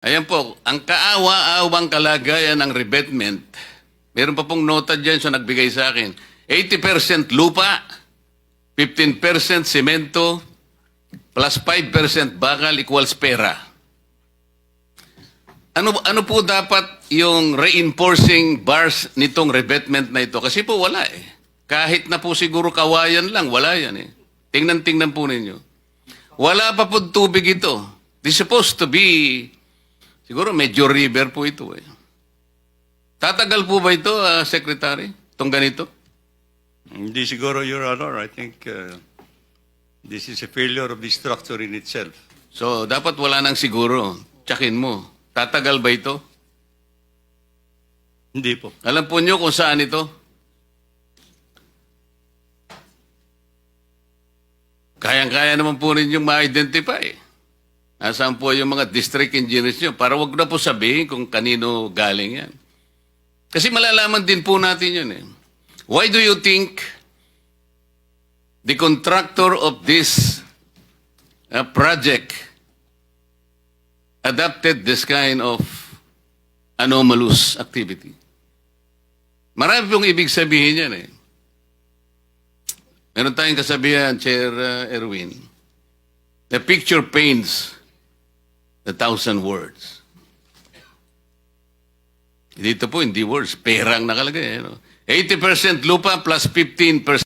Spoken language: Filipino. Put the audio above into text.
Ayan po, ang kaawa-awang kalagayan ng revetment, meron pa pong nota dyan siya nagbigay sa akin. 80% lupa, 15% semento, plus 5% bakal equals pera. Ano po dapat yung reinforcing bars nitong revetment na ito? Kasi po wala eh. Kahit na po siguro kawayan lang, wala yan eh. Tingnan po ninyo. Wala pa po tubig ito. This is supposed to be, siguro medyo river po ito eh. Tatagal po ba ito, Secretary? Itong ganito? Hindi siguro, Your Honor. I think this is a failure of the structure in itself. So, dapat wala nang siguro. Tsakin mo. Tatagal ba ito? Hindi po. Alam po nyo kung saan ito? Kayang-kaya naman po ninyong ma-identify. Nasaan po yung mga district engineers nyo? Para wag na po sabihin kung kanino galing yan. Kasi malalaman din po natin yun eh. Why do you think the contractor of this project adopted this kind of anomalous activity? Marami pong ibig sabihin yan eh. Meron tayong kasabihan, Chair Erwin, the picture paints 1,000 words. Dito po, hindi words, perang nakalagay. 80% lupa plus 15%